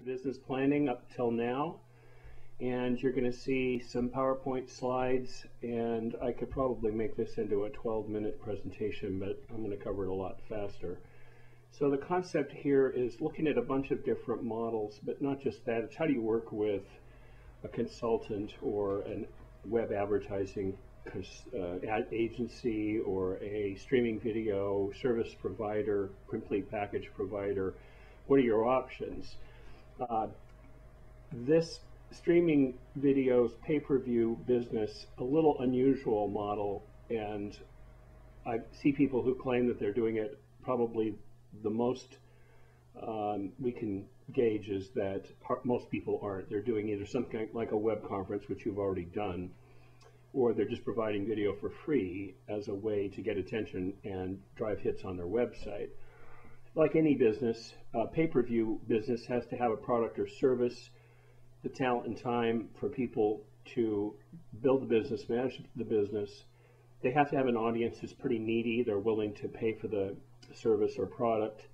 business planning up till now, and you're going to see some PowerPoint slides, and I could probably make this into a 12-minute presentation, but I'm going to cover it a lot faster. So the concept here is looking at a bunch of different models, but not just that. It's how do you work with a consultant or a web advertising ad agency or a streaming video service provider, complete package provider. What are your options? This streaming videos pay-per-view business, a little unusual model, and I see people who claim that they're doing it. Probably the most we can gauge is that most people aren't. They're doing either something like a web conference, which you've already done, or they're just providing video for free as a way to get attention and drive hits on their website. Like any business, pay-per-view business has to have a product or service, the talent and time for people to build the business, manage the business. They have to have an audience who's pretty needy. They're willing to pay for the service or product.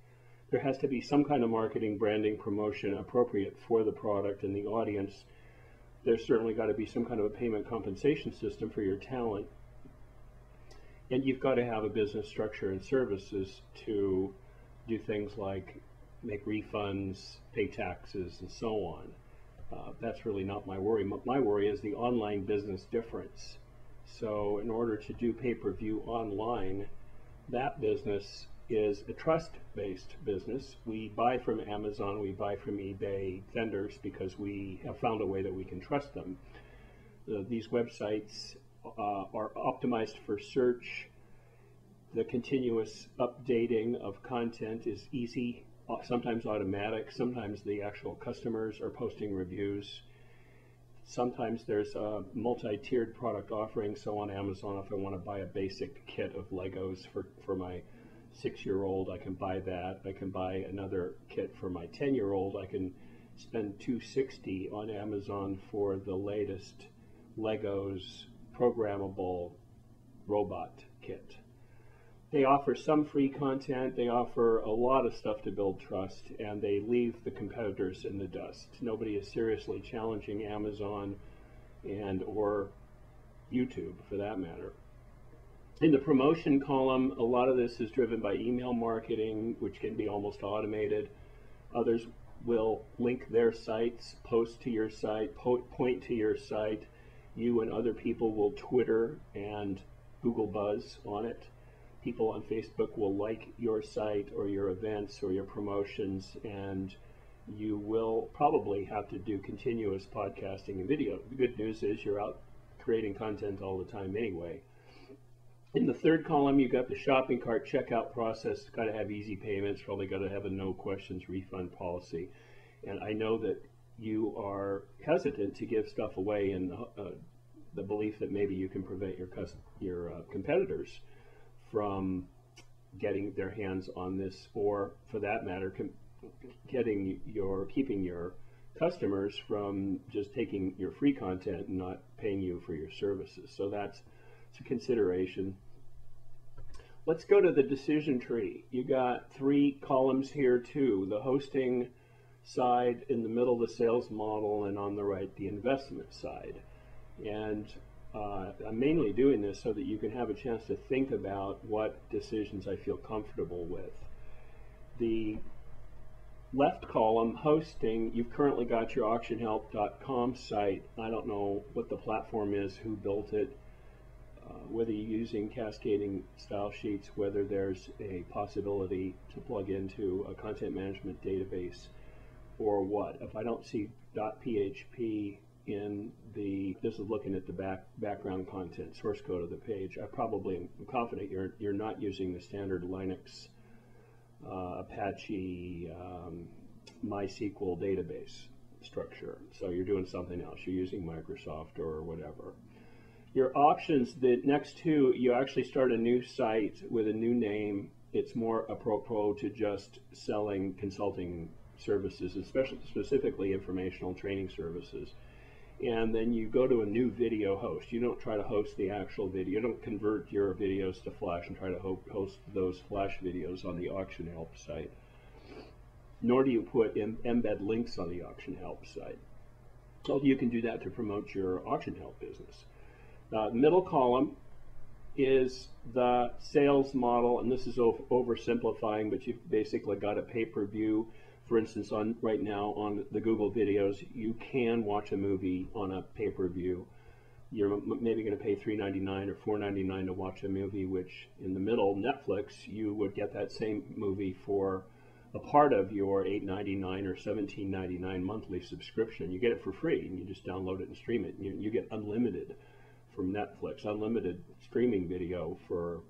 There has to be some kind of marketing, branding, promotion appropriate for the product and the audience. There's certainly got to be some kind of a payment compensation system for your talent. And you've got to have a business structure and services to do things like make refunds, pay taxes, and so on. That's really not my worry. My worry is the online business difference. So in order to do pay-per-view online, that business is a trust-based business. We buy from Amazon, we buy from eBay vendors because we have found a way that we can trust them. These websites are optimized for search. The continuous updating of content is easy, sometimes automatic. Sometimes the actual customers are posting reviews. Sometimes there's a multi-tiered product offering. So on Amazon, if I want to buy a basic kit of Legos for my 6-year-old, I can buy that. I can buy another kit for my 10-year-old. I can spend $260 on Amazon for the latest Legos programmable robot kit. They offer some free content. They offer a lot of stuff to build trust, and they leave the competitors in the dust. Nobody is seriously challenging Amazon and or YouTube for that matter. In the promotion column, a lot of this is driven by email marketing, which can be almost automated. Others will link their sites, post to your site, point to your site. You and other people will Twitter and Google Buzz on it. People on Facebook will like your site or your events or your promotions, and you will probably have to do continuous podcasting and video. The good news is you're out creating content all the time anyway. In the third column, you've got the shopping cart checkout process. Got to have easy payments, probably got to have a no questions refund policy. And I know that you are hesitant to give stuff away in the belief that maybe you can prevent your competitors from getting their hands on this, or for that matter, keeping your customers from just taking your free content and not paying you for your services. So that's a consideration. Let's go to the decision tree. You got 3 columns here too: the hosting side, in the middle the sales model, and on the right the investment side. And I'm mainly doing this so that you can have a chance to think about what decisions I feel comfortable with. The left column, hosting, you've currently got your auctionhelp.com site. I don't know what the platform is, who built it, whether you're using cascading style sheets, whether there's a possibility to plug into a content management database, or what. If I don't see .php in this is looking at the background content, source code of the page, I probably am confident you're not using the standard Linux, Apache, MySQL database structure. So you're doing something else. You're using Microsoft or whatever. Your options, the next 2, you actually start a new site with a new name. It's more apropos to just selling consulting services, especially specifically informational training services. And then you go to a new video host. You don't try to host the actual video. You don't convert your videos to Flash and try to host those Flash videos on the Auction Help site. nor do you put embed links on the auction help site. So you can do that to promote your auction help business. Middle column is the sales model, and this is oversimplifying, but you've basically got a pay-per-view. For instance, right now on the Google videos, you can watch a movie on a pay-per-view. You're maybe going to pay $3.99 or $4.99 to watch a movie, which in the middle, Netflix, you would get that same movie for a part of your $8.99 or $17.99 monthly subscription. You get it for free, and you just download it and stream it. And you get unlimited from Netflix, unlimited streaming video for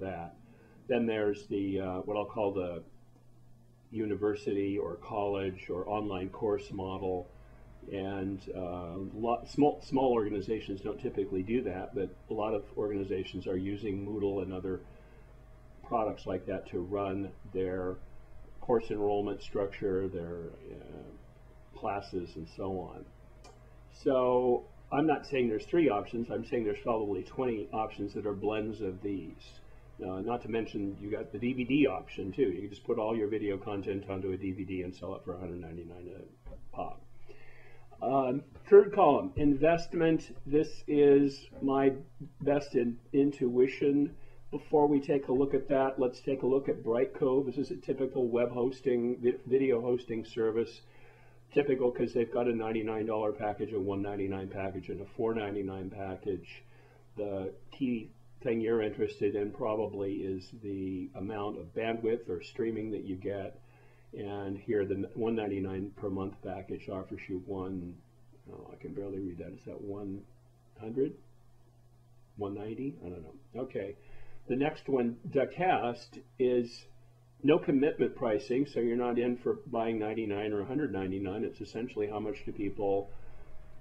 that. Then there's the what I'll call the university or college or online course model, and small organizations don't typically do that, but a lot of organizations are using Moodle and other products like that to run their course enrollment structure, their classes, and so on. So I'm not saying there's 3 options. I'm saying there's probably 20 options that are blends of these. Not to mention you got the DVD option too. You can just put all your video content onto a DVD and sell it for $199 a pop. Third column, investment. This is my best intuition. Before we take a look at that, let's take a look at Brightcove. This is a typical web hosting, video hosting service. Typical because they've got a $99 package, a $199 package, and a $499 package. The key thing you're interested in probably is the amount of bandwidth or streaming that you get. And here the $199 per month package offers you I can barely read that. Is that 100? 190? I don't know. Okay. The next one, Dacast, is no commitment pricing, so you're not in for buying 99 or 199. It's essentially how much do people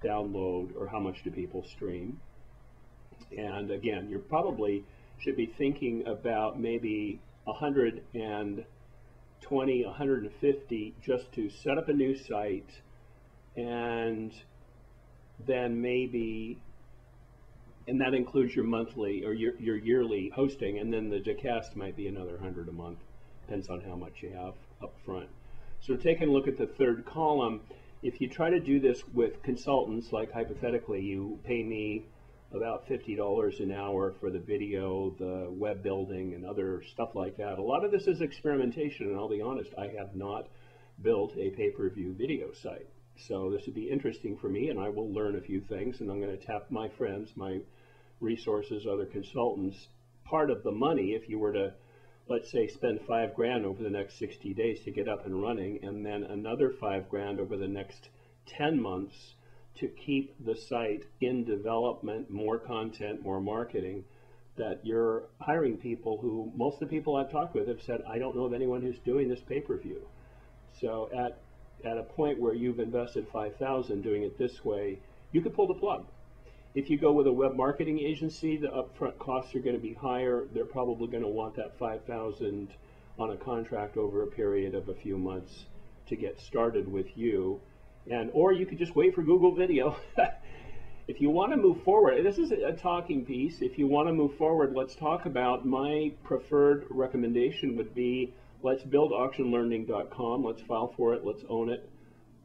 download or how much do people stream. And again, you probably should be thinking about maybe 120, 150 just to set up a new site, and then maybe, and that includes your monthly or your yearly hosting, and then the Dacast might be another 100 a month. Depends on how much you have up front. So taking a look at the third column, if you try to do this with consultants, like hypothetically you pay me about $50 an hour for the video, the web building, and other stuff like that. A lot of this is experimentation, and I'll be honest, I have not built a pay-per-view video site. So this would be interesting for me, and I will learn a few things, and I'm going to tap my friends, my resources, other consultants. Part of the money, if you were to, let's say, spend $5 grand over the next 60 days to get up and running, and then another $5 grand over the next 10 months to keep the site in development, more content, more marketing, that you're hiring people who, most of the people I've talked with have said, I don't know of anyone who's doing this pay-per-view. So at a point where you've invested $5,000 doing it this way, you could pull the plug. If you go with a web marketing agency, the upfront costs are going to be higher. They're probably going to want that $5,000 on a contract over a period of a few months to get started with you. Or you could just wait for Google Video. If you want to move forward, this is a talking piece. If you want to move forward, let's talk about my preferred recommendation would be, let's build auctionlearning.com. Let's file for it. Let's own it.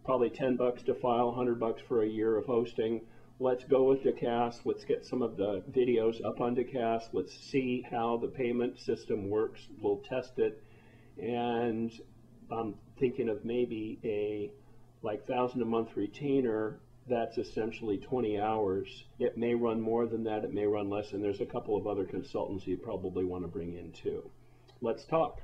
Probably $10 to file, $100 for a year of hosting. Let's go with Dacast. Let's get some of the videos up on Dacast. Let's see how the payment system works. We'll test it. And I'm thinking of maybe a $1,000 a month retainer. That's essentially 20 hours. It may run more than that. It may run less. And there's a couple of other consultants you probably want to bring in too. Let's talk.